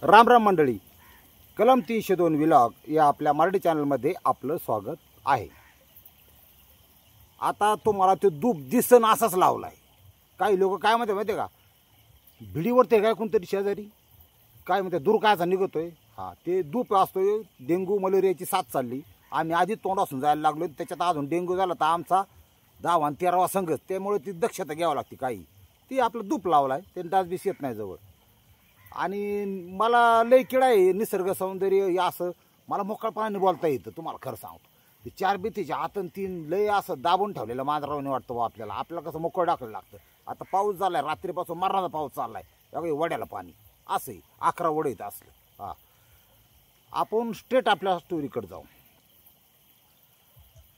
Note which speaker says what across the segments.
Speaker 1: राम राम मंडळी, कलम 302 व्लॉग या आपल्या मराठी चॅनलमध्ये आपलं स्वागत आहे। आता तुम्हाला ते दूप दिसन असाच लावलाय। काही लोक काय म्हणते माहिती का, भिडीवर ते काय कोणतरी शेजारी काय म्हणते दूर कायचा निघतोय। हा, ते दूप असतोय। डेंग्यू मलेरियाची साथ चालली, आम्ही आधी तोंडासून जायला लागलो, त्याच्यात अजून डेंग्यू झाला तर आमचा 10 आणि 13वा संघच। त्यामुळे ती दक्षता घ्यावी लागते। काही ती आपलं दूप लावलाय, ते डास बीस येत नाही जवळ। आणि मला लय किडा आहे निसर्ग सौंदर्य या असं मला मोकळपणाने बोलता येतं। तुम्हाला खरं सांगतो, ते 4 भिंतीच्या आतून 3 लय असं दाबून ठेवलेलं मांजरावाने वाटतं आपल्याला कसं मोकळं टाकायला लागतं। आता पाऊस झालाय, रात्रीपासून मरणाचा पाऊस चाललाय, त्यामुळे वड्याला पाणी असंही 11 वडे येत असलं। हा, आपण स्ट्रेट आपल्या स्टोरीकडे जाऊ।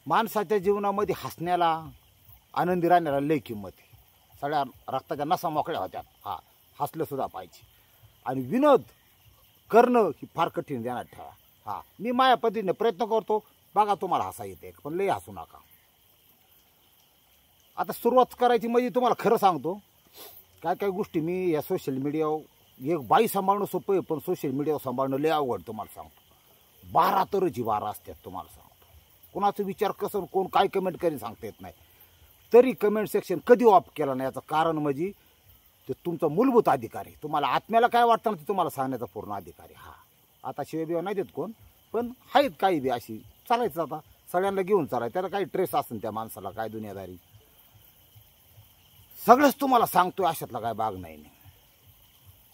Speaker 1: माणसाच्या जीवनामध्ये हसण्याला, आनंदी राहण्याला लय किंमत आहे। सगळ्या रक्ताच्या नसा मोकळ्या होत्यात। हा, हसलं सुद्धा पाहिजे आणि विनोद करणं ही फार कठीण ध्यानात ठेवा। हा, मी माझ्या पद्धतीने प्रयत्न करतो, बघा तुम्हाला हसा येते पण लय हसू नका। आता सुरुवात करायची म्हणजे तुम्हाला खरं सांगतो, काय काय गोष्टी मी या सोशल मीडियावर एक बाई सांभाळणं सोपं आहे, पण सोशल मीडियावर सांभाळणं लय अवघड। तुम्हाला सांगतो 12 तऱ्हेची 12 असतात। तुम्हाला सांगतो कोणाचा विचार कसं कोण काय कमेंट करीन सांगता येत नाही। तरी कमेंट सेक्शन कधी ऑफ केला नाही याचं कारण म्हणजे ते तुमचा मूलभूत अधिकार आहे। तुम्हाला आत्म्याला काय वाटतं ना ते तुम्हाला सांगण्याचा पूर्ण अधिकार आहे। हा, आता शिवाय नाही देत कोण, पण आहेत काही बी अशी चालायचं। आता सगळ्यांना घेऊन चालाय, त्याला काही ट्रेस असेल त्या माणसाला, काय दुनियादारी सगळंच तुम्हाला सांगतोय अशातला काय भाग नाही।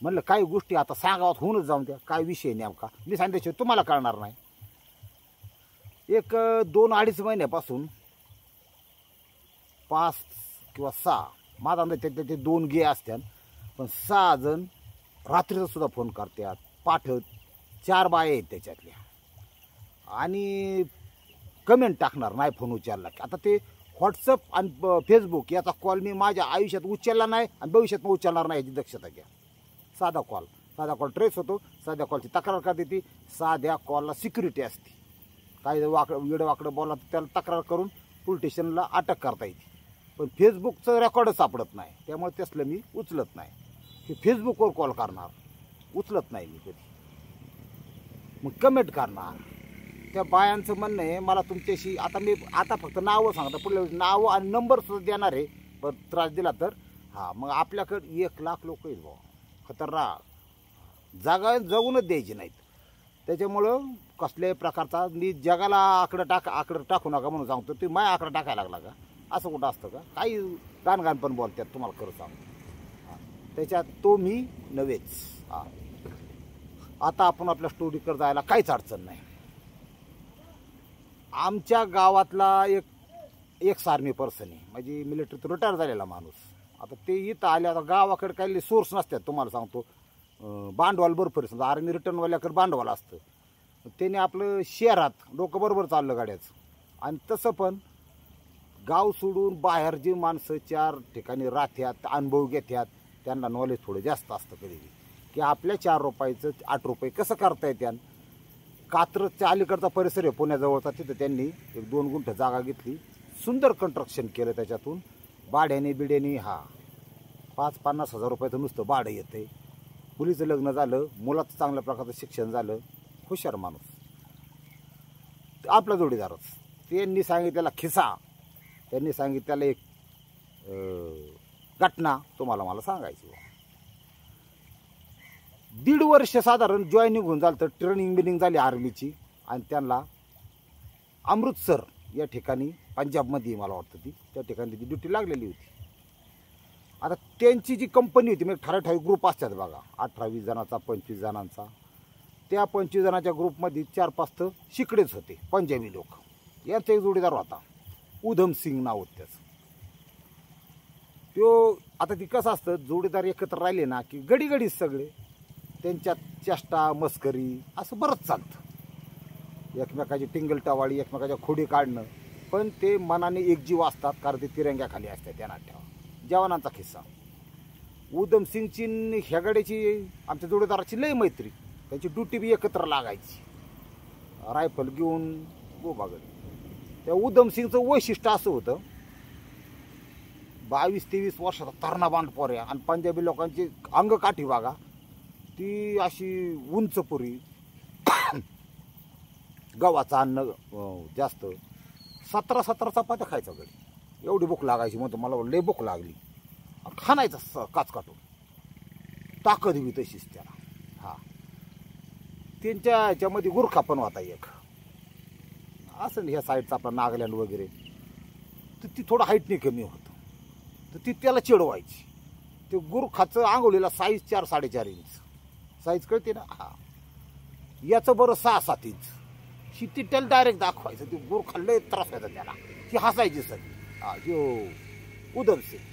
Speaker 1: म्हणलं काही गोष्टी आता सांगावात होऊनच जाऊन द्या। काय विषय नेमका मी सांगितल्याशिवाय तुम्हाला कळणार नाही। एक 2-2.5 महिन्यापासून 5 किंवा 6 माझा अंदाज ते 2 गे असतात, पण 6 जण रात्रीचा सुद्धा फोन करतात। पाठवत 4 बाया आहेत त्याच्यातल्या, आणि कमेंट टाकणार नाही फोन उचलला की। आता ते व्हॉट्सअप आणि फेसबुक याचा कॉल मी माझ्या आयुष्यात उचलला नाही आणि भविष्यात उचलणार नाही, याची दक्षता घ्या। साधा कॉल ट्रेस होतो। साध्या कॉलची तक्रार करते ती, साध्या कॉलला सिक्युरिटी असते। काही वेडं वाकडं बोला तर त्याला तक्रार करून पोलीस स्टेशनला अटक करता येते, पण फेसबुकचं रेकॉर्डच सापडत नाही। त्यामुळे तसलं मी उचलत नाही। की फेसबुकवर कॉल करणार, उचलत नाही मी कधी। मग कमेंट करणार। त्या बायांचं म्हणणं आहे मला तुमच्याशी, आता फक्त नावं सांगता, पुढल्या नावं आणि नंबर सुद्धा देणार आहे, पण त्रास दिला तर हा मग आपल्याकडे 1 लाख लोक आहेत भाऊ, खतरनाक जागा जगूनच द्यायची नाहीत। त्याच्यामुळं कसल्याही प्रकारचा मी जगाला आकडं टाकू नका म्हणून सांगतो। तुम्ही माझ्या आकडा टाकायला लागला का? असं कुठं असतं का? काही गाणगाण पण बोलतात, तुम्हाला खरं सांगतो। त्याच्यात तो मी नव्हेच। हा, आता आपण आपल्या स्टोरीकडे जायला काहीच अडचण नाही। आमच्या गावातला एक आर्मी पर्सन आहे, म्हणजे मिलिटरीत रिटायर झालेला माणूस। आता ते इथं आले, आता गावाकडे काही सोर्स नसतात। तुम्हाला सांगतो भांडवल भरपूर, समजा आर्मी रिटर्नवाल्याकडे भांडवल असतं, त्याने आपलं शहरात लोक बरोबर चाललं गाड्याचं। आणि तसं पण गाव सोडून बाहेर जी माणसं 4 ठिकाणी राहत्यात, अनुभव घेतात, त्यांना नॉलेज थोडं जास्त असतं कधी की आपल्या 4 रुपयाचं 8 रुपये कसं करता येते। कात्रजच्या अलीकडचा परिसर आहे पुण्याजवळचा, तिथं त्यांनी 1-2 गुंठ जागा घेतली, सुंदर कंस्ट्रक्शन केलं। त्याच्यातून भाड्याने बिड्याने 5-50 हजार रुपयाचं नुसतं भाडं येतं आहे। मुलीचं लग्न झालं, मुलाचं चांगल्या प्रकारचं शिक्षण झालं, हुशार माणूस आपला जोडीदारच। त्यांनी सांगितलेला खिस्सा, त्यांनी सांगितलेला एक घटना तुम्हाला मला सांगायची। 1.5 वर्ष साधारण जॉईनिंग होऊन झालं, तर ट्रेनिंग झाली आर्मीची, आणि त्यांना अमृतसर या ठिकाणी पंजाबमध्ये मला वाटतं त्या ठिकाणी त्याची ड्युटी लागलेली होती। आता त्यांची जी कंपनी होती, म्हणजे ठराठराविक ग्रुप असतात बघा, 18-20 जणांचा 25 जणांचा। त्या 25 जणांच्या ग्रुपमध्ये 4-5 तर शिकडेच होते, पंजाबी लोक। यांचा एक जोडीदार होता, उधम सिंग नाव होतं त्याचं। तो आता ती कसं असतं, जोडीदार एकत्र राहिले ना की गडीगडीच सगळे त्यांच्यात चेष्टा मस्करी असं बरंच चालतं। एकमेकाची टिंगल टवाळी, एकमेकाच्या खोडी काढणं, पण ते मनाने एकजीव असतात, कारण ते तिरंग्याखाली असतात। त्यांना ठेवा जवानांचा किस्सा। उधम सिंगची हेगड्याची आमच्या जोडीदाराची लय मैत्री, त्यांची ड्युटी बी एकत्र लागायची, रायफल घेऊन गोबागड। त्या उधम सिंगचं वैशिष्ट्य असं होतं, 22-23 वर्षाचा तरणा बांध पोऱ्या, आणि पंजाबी लोकांची अंगकाठी बघा, ती अशी उंच पुरी, गव्हाचं अन्न जास्त, 17 चपात्या खायचा गडी. एवढी भूक लागायची. म्हणतो मला लय भूक लागली, खाणायचं काच काटून. ताकद बी तशीच त्याला. हा, त्यांच्या ह्याच्यामध्ये गुरखा पण होता एक, असं ह्या साईडचा आपला नागालँड वगैरे. तर ती थोडं हाईटने कमी होतं, तर ती त्याला चिडवायची. ते गुरखाचं आंघोळीला साईज 4-4.5 इंच साईज कळते ना. हा, याचं बरं 6-7 इंच. ही ती त्याला डायरेक्ट दाखवायचं. ती गुरखा लय त्रास व्हायचा त्याला. ती हसायची सगळी. हा, जो उधम सिंग,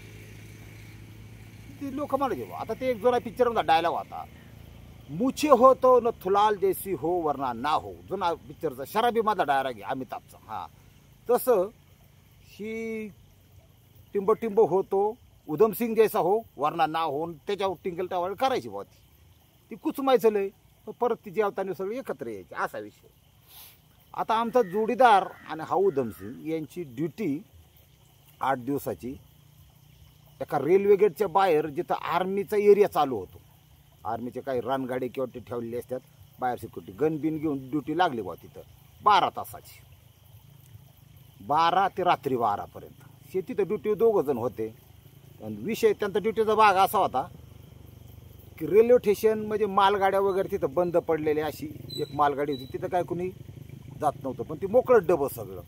Speaker 1: ती लोक म्हणायचे. आता ते एक जुना पिक्चरमधला डायलॉग होता, मुछे हो तो नथुलाल जैसी हो वरना ना हो. जुना पिक्चरचा शराबीमधला डायलॉग आहे अमिताभचा. हा, तसं ही टिंब हो तो उधम सिंग जैसा हो वरना ना हो. त्याच्यावर टिंगल टावळ करायची बुवा. ती कुचमायचं लय, परत ती जेवताना सगळे एकत्र यायची, असा विषय. आता आमचा जोडीदार आणि हा उधम सिंग यांची ड्युटी 8 दिवसाची एका रेल्वे गेटच्या बाहेर, जिथं आर्मीचा एरिया चालू होतो. आर्मीचे काही रणगाडी किंवा ते ठेवलेले असतात बाहेर, सिक्युरिटी गन बिन घेऊन ड्युटी लागली बा तिथं. 12 तासाची, 12 ते रात्री 12पर्यंत. तिथं ड्युटी 2 जण होते. आणि विषय त्यांचा ड्युटीचा भाग असा होता की रेल्वे स्टेशन म्हणजे मालगाड्या वगैरे तिथं बंद पडलेली अशी एक मालगाडी होती. तिथं काय कुणी जात नव्हतं, पण ती मोकळं डबं सगळं.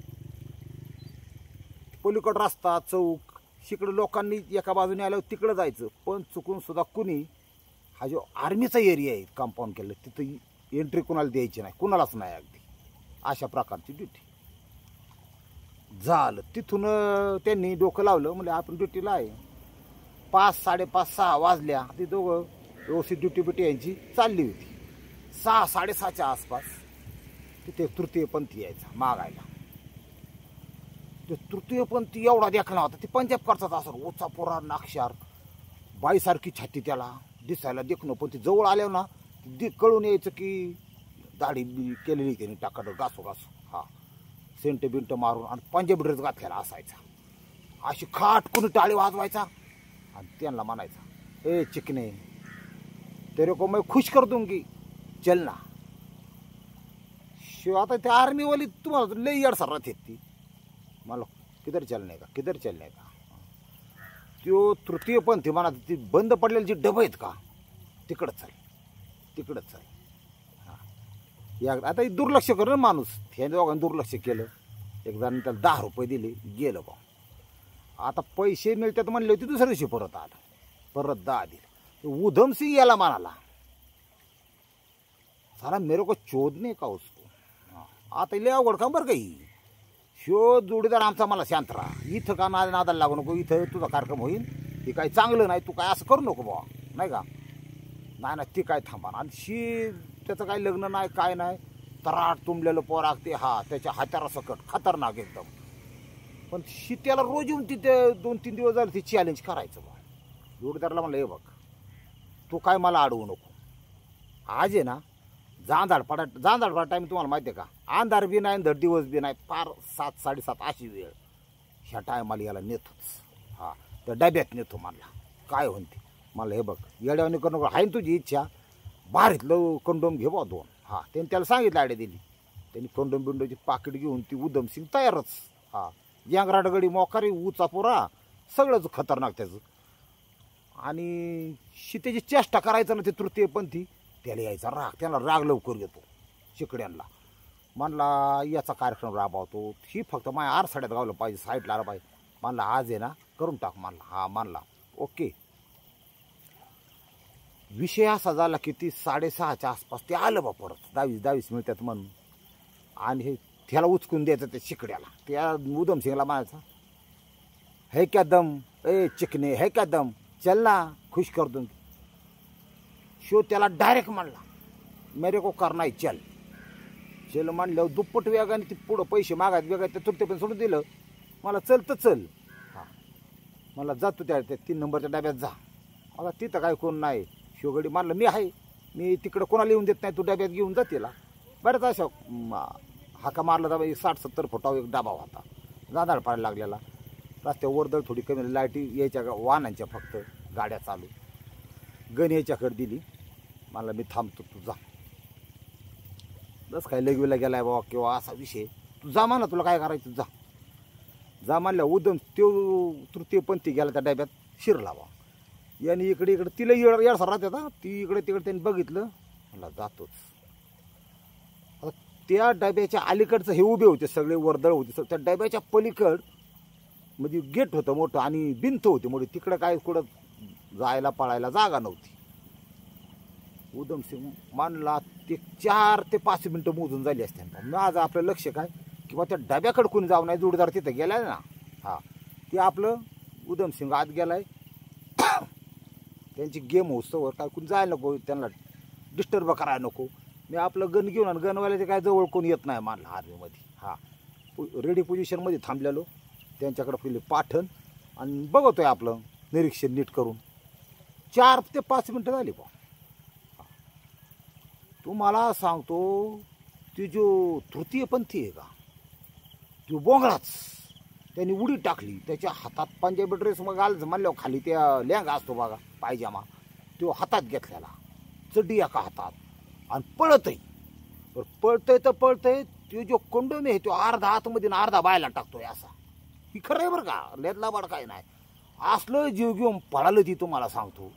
Speaker 1: पलीकड रस्ता, चौक, तिकडं लोकांनी एका बाजूने आल्यावर तिकडं जायचं. पण चुकून सुद्धा कुणी, हा जो आर्मीचा एरिया आहे कंपाऊंड केलं, तिथं एंट्री कुणाला द्यायची नाही, कुणालाच नाही. अगदी अशा प्रकारची ड्युटी झालं. तिथून त्यांनी डोकं लावलं, म्हणजे आपण ड्युटीला आहे. 5, 5:30, 6 वाजल्या. ती दोघं व्यवस्थित ड्युटी यांची चालली होती. 6, 6:30च्या आसपास तिथे तृतीयपंथी यायचा मागायला. ते तृतीयपंथी एवढा देखणा होता, ती पंजाब करतात असं ओचा पोरा, नाक्षार, बाईसारखी छाती त्याला दिसायला देखणं. पण ती जवळ आल्यावर ना कळून यायचं की दाढी केलेली त्यांनी, टाकाट घासो. हा, सेंट बिंट मारून आणि पंजाबी ड्रेस घातलेला असायचा. अशी खाटकून टाळी वाजवायचा आणि त्यांना म्हणायचा, ए चिकने तेरे को मैं खुश कर दूंगी, चल ना. शिव आता त्या आर्मीवाली तुम्हाला लई येडसरात येत ती. मला किधर चलने का. तो तृतीयपंथी म्हणा, ती बंद पडलेली जी डबं आहेत का, तिकडंच चाल. हा, आता दुर्लक्ष करून माणूस, ह्या दोघांनी दुर्लक्ष केलं. एक जण त्याला 10 रुपये दिले, गेलं बा. आता पैसे मिळतात म्हणले होते, दुसऱ्या दिवशी परत आलं, परत 10 दिले. उधम सिंग याला म्हणाला, साला मेरे को चोदने का उसको. आता लय अवघड काम बरं काही. शो जोडीदार आमचा मला शांत राहा, इथं का नादाला लागू नको, इथं तुझा कार्यक्रम होईल, हे काही चांगलं नाही, तू काय असं करू नको बा, नाही का. नाही ती काय थांबा. आणि त्याचं काही लग्न नाही, काय नाही, तराट तुंबलेलं पोरागते. हा, त्याच्या हातारा सकट खतरनाक एकदम. पण त्याला रोज येऊन तिथे 2-3 दिवस झाले ती चॅलेंज करायचं बा. जोडीदाराला म्हणलं, हे बघ तू काय मला अडवू नको. आज आहे ना जांधाड पडा टाईम तुम्हाला माहिती आहे का, अंधार बी नाही, धड दिवस बी नाही, पार 7, 7:30 अशी वेळ. ह्या टायमाला याला नेतोच. हा, त्या डब्यात नेतो म्हणला. काय म्हणते मला, हे बघ येड्यावानी करू नको, आहे तुझी इच्छा, बाहेरीतलं कंडोम घे बा 2. हा, त्यांनी त्याला सांगितलं, आयडिया दिली त्यांनी. कंडोम बिंडोची पाकिट घेऊन ती उधम सिंग तयारच. हा, यांगराडगडी, मोकारी, उचा पोरा, सगळंच खतरनाक त्याचं. आणि त्याची चेष्टा करायचं ना ते तृतीयपंथी, त्याला यायचा राग. त्याला राग लवकर येतो चिकड्यांना. म्हणला याचा कार्यक्रम राबवतो, ही फक्त माझ्या आरसाड्यात गावलं पाहिजे, साईडला आलं पाहिजे. म्हणला आज आहे ना करून टाक म्हणला. हा म्हणला ओके. विषय असा झाला की ती 6:30च्या आसपास ते आलं बा परत. 22 मिळतात म्हणून. आणि हे त्याला उचकून द्यायचं त्या चिकड्याला. त्या उधम सिंगला म्हणायचा, है क्या दम, ए चिकने है क्या दम, चल ना खुश कर दूंगी. शो त्याला डायरेक्ट म्हणला, मेरे को करना है, चल. चल म्हणलं, दुप्पट वेगाने ती पुढं पैसे मागायत वेगायत तुरते पण सोडून दिलं. मला चल तर चल. हां, मला जातो त्या 3 नंबरच्या डब्यात जा. आता तिथं काय कोण नाही. शिवगडी म्हणलं, मी आहे, मी तिकडं कोणाला येऊन देत नाही, तू डब्यात घेऊन जा तिला. बरंच अशा हाका मारला तर 60-70 फुटावर एक डबा होता, जांधाड पाडायला लागलेला. रस्त्यावर वर्दळ थोडी कमी, लाईटी यायच्या वाहनांच्या फक्त, गाड्या चालू. गण याच्याकडे दिली. मला मी थांबतो, तू जा. बस काय लगविला गेलाय बाबा किंवा असा विषय, तू जा म्हणला, तुला काय करायचं जा. जा म्हणल्या उदम तो तृतीयपंथी गेला त्या डब्यात शिरला बा. याने इकडे इकडे तिला येडसार राहते ना, ती इकडे तिकडे त्यांनी बघितलं, म्हणला जातोच. आता त्या डब्याच्या अलीकडचं हे उभे होते सगळे, वर्दळ होते. त्या डब्याच्या पलीकड म्हणजे गेट होतं मोठं आणि भिंत होती मोठी, तिकडं काय कुठं जायला पळायला जागा नव्हती. उधमसिंग मानला ते 4 ते 5 मिनटं मोजून झाली असते. माझं आपलं लक्ष काय किंवा त्या डब्याकडे कोणी जाऊ नाही, जोडदार तिथं गेलाय ना, हा ते आपलं उधमसिंग आत गेलाय. त्यांची गेम होस्तवर काय कोणी जायला नको, त्यांना डिस्टर्ब करायला नको. मी आपलं गन घेऊन, आणि गनवाल्याचे काय जवळ कोणी येत नाही मानला आर्मीमध्ये. हा रेडी पोझिशनमध्ये थांबलेलो, त्यांच्याकडे पहिले पाठण आणि बघतोय आपलं निरीक्षण नीट करून. 4 ते 5 मिनटं झाली बा. तुम्हाला सांगतो ती जो तृतीयपंथी आहे का, तो बोंगळाच त्यांनी उडी टाकली. त्याच्या हातात पंजाबी ड्रेस मग आलं म्हणल्यावर खाली त्या लेंगा असतो बघा पायजामा, तो हातात घेतलेला, चड्डी एका हातात, आणि पळतय. पळतय तर पळतय, तो जो कोंडोम आहे तो अर्धा हातमध्ये आणि अर्धा बायला टाकतोय असा. ही खरं आहे बरं का, लेदला बाड काय नाही. असलं जीव घेऊन पळालं ती, तुम्हाला सांगतो.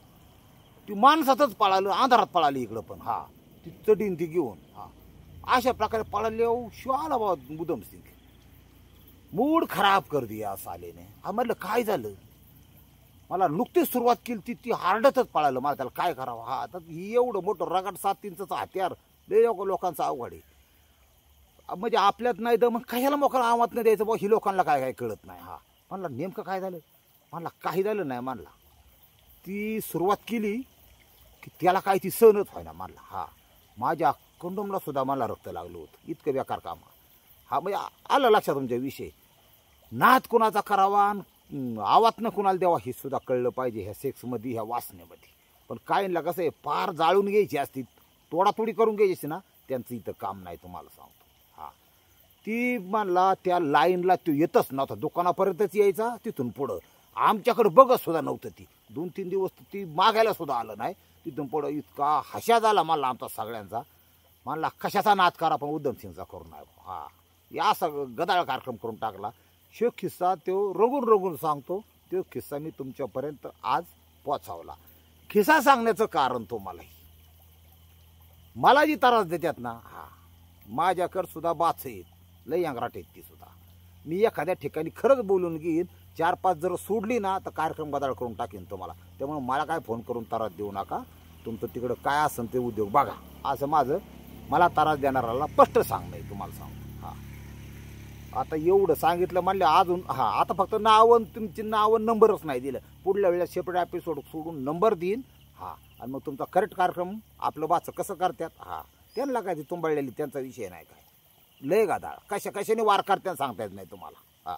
Speaker 1: ती माणसातच पळालं, अंधारात पळाली इकडं पण. हा ती चढीन ती घेऊन. हा अशा प्रकारे पळाले. शिवाला बाबा उधमसिंग मूड खराब कर दिया सालेने. म्हटलं काय झालं, मला नुकतीच सुरुवात केली ती हार्डतच पळालं. मला त्याला काय करावं. हा आता ही एवढं मोठं रगड 7 इंचाचं हत्यार लय लोकांचं अवघड आहे. म्हणजे आपल्यात नाही तर मग कशाला मोकळा आवाज नाही द्यायचं बा, ही लोकांना काय काय कळत नाही. हा म्हणला नेमकं काय झालं, म्हणला काही झालं नाही. म्हणला ती सुरुवात केली की त्याला काय ती सहनच व्हायना. म्हणला हा माझ्या कंडोमला सुद्धा मला रक्त लागलं होतं, इतकं बेकार काम. हा म्हणजे आलं लक्षात तुमच्या विषय. नाद कुणाचा करावा, आवाजनं कुणाला द्यावा हे सुद्धा कळलं पाहिजे ह्या सेक्समध्ये, ह्या वासनेमध्ये. पण काहींना कसं आहे, फार जाळून घ्यायची असती, तोडातोडी करून घ्यायची ना, त्यांचं इथं काम नाही तुम्हाला सांगतो. हा ती म्हणला त्या लाईनला तो येतच नव्हता, दुकानापर्यंतच यायचा, तिथून पुढं आमच्याकडे बघत सुद्धा नव्हतं. ती 2-3 दिवस ती मागायला सुद्धा आलं नाही. तिथून पुढं इतका हशा झाला मला आमचा सगळ्यांचा. म्हणला कशाचा नाद करा पण उधमसिंगचा करू नये. हा या असा गदाळ कार्यक्रम करून टाकला. शो किस्सा तो रगून रगून सांगतो, तो किस्सा मी तुमच्यापर्यंत आज पोचावला. किस्सा सांगण्याचं कारण तुम्हालाही, मला जी त्रास देतात ना, हा माझ्याकडे सुद्धा बाच आहेत, लई अंगराट आहेत ती सुद्धा. मी एखाद्या ठिकाणी खरंच बोलून घेईन, 4-5 जर सोडली ना तर कार्यक्रम गदाळ करून टाकीन तुम्हाला. त्यामुळे मला काय फोन करून त्रास देऊ नका. तुमचं तिकडं काय असेल ते उद्योग बघा, असं माझं मला त्रास देणाऱ्याला स्पष्ट सांगणं तुम्हाला सांगतो. हा आता एवढं सांगितलं म्हणलं अजून. हा आता फक्त नावं, तुमची नावं नंबरच नाही दिलं. पुढल्या वेळेला सेपरेट एपिसोड सोडून नंबर देईन. हा आणि मग तुमचा करेक्ट कार्यक्रम आपलं बाचं कसं करतात, हा त्यांना काय ती तुंबळलेली त्यांचा विषय नाही काय. लय गादाळ कशाने वार करतात सांगता येत नाही तुम्हाला. हा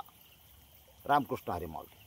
Speaker 1: रामकृष्ण हरी माऊली.